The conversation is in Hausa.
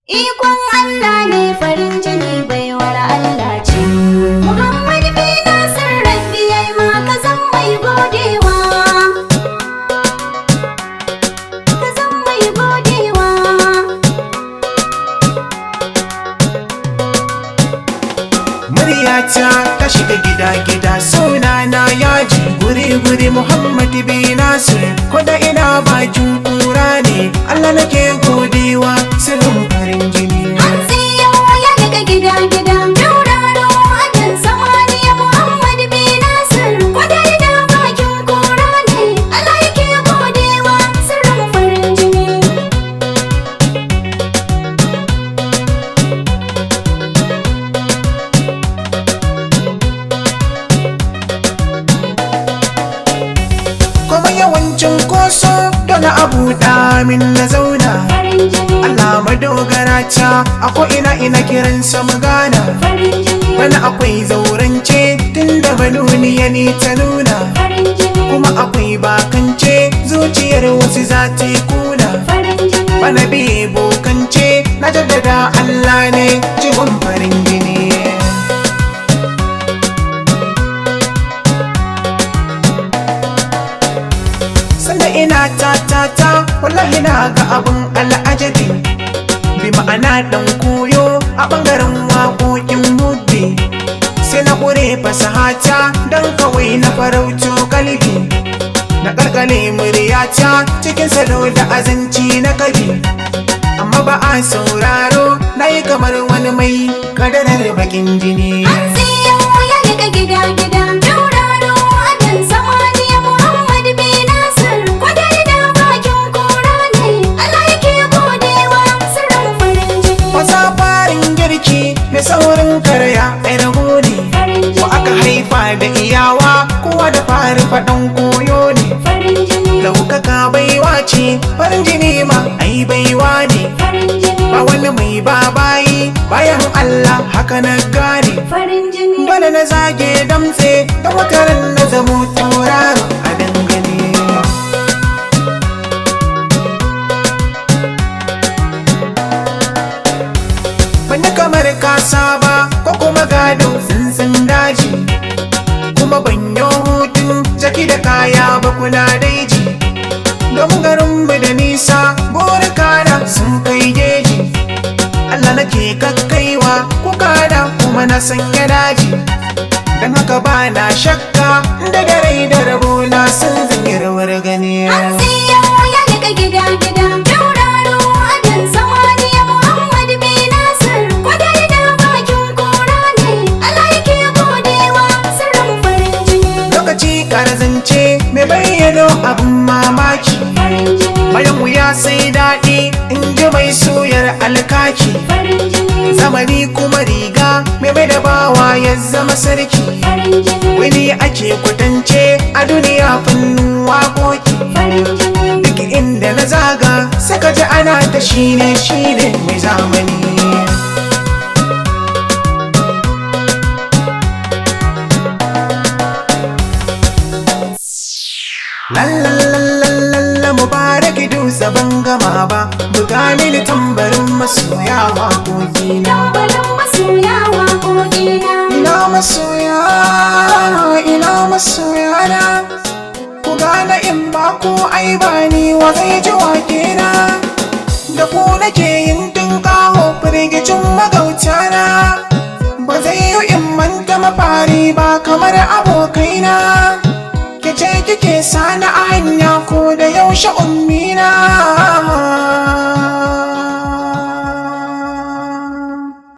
Ikon Allah ne farin jini baiwar Allah ce. Muhammad bin Nasir Rabbi yayi maka zan mai godewa. Ka zan mai godewa. Muryata ta shiga gida-gida, sunana yaji guri-guri Muhammad bin Nasir. Ko da ina bakin kura ne, Allah nake godewa sirrin farin jini. Hantsi yau ya daga gida-gida, tauraro ajin samaniya Muhammad bin Nasir. Ko da ina bakin kura ne, Allah yake godewa sirrin farin jini. Kuma yawancin koso don abu min na zauna. Farin jini, Allah madogara ta a ko'ina ina kiransa mu gana. farin jini, Bana akwai zaurance tun da manuniya ne ta nuna. farin jini, Kuma akwai bakance zuciyar wasu za ta yi kuna. farin jini. Bana biye bokance na jaddada Allah ne jigon farin jini. Sanda ina ta wallahi na ga abun al'ajabi, bi ma'ana dan koyo a bangaren waƙoƙin mubbe. Sai na ƙure fasahata don kawai na farauto kalbi, na ƙarƙale muryata cikin salo da azanci na kabi. Amma ba a sauraro na yi kamar wani mai kadarar bakin jini. Hantsi yau ya daga gida-gida, tauraro ajin samaniya Muhammad bin Nasir. Ko da ina bakin kura ne, Allah yake godewa sirrin farin jini. Wasa farin girki mai saurin karya ai rago ne, Farin ko aka jini, haifa da iyawa kowa da fari faɗan koyo ne. farin jini, Ɗaukaka baiwa ce farin jini ma ai baiwa ne, farin jini, ba wani mai babayi bayan Allah haka na gane. farin jini. Dole na zage damtse da wataran na zamo tauraro a dangane. Banda kamar kasa ba ko kuma gado tsuntsun daji, kuma ban yi hutun jaki da kaya ba kula daiji. Domin garinmu da nisa burika na sun kai jeji, Allah nake kakkaiwa kuka da kuma na sanya daji. Don haka ba na shakka da dare da rabo na sun zanyi rawar gani. Hantsi yau ya daga gida-gida, tauraro ajin samaniya Muhammad bin Nasir. Ko da ina bakin kura ne, Allah yake godewa sirrin farin jini. Lokaci karazance mai bayyano abin mamaki, Farin jini, bayan wuya sai daɗi in ji mai suyar alkaki. farin jini, Zamani kuma riga mai bai da bawa ya zama sarki. farin jini, Wani ake kwatance a duniya fannin waƙoƙi. farin jini. Duk inda na zaga saka ji ana ta shine mai zamani. Lalalalalala mubaraki dusa ban gama ba, buga mini tambarin masoya waƙoƙina. Tambarin masoya waƙoƙina. Ina masoya na, ku gane in ba ku ai ba ni wa zai ji wake na. Da ku nake yin tunkaho firgicin magauta na, ba zai yi in manta mafari ba kamar abokaina. Ke ce kike sani a hanya ko da yaushe ummina.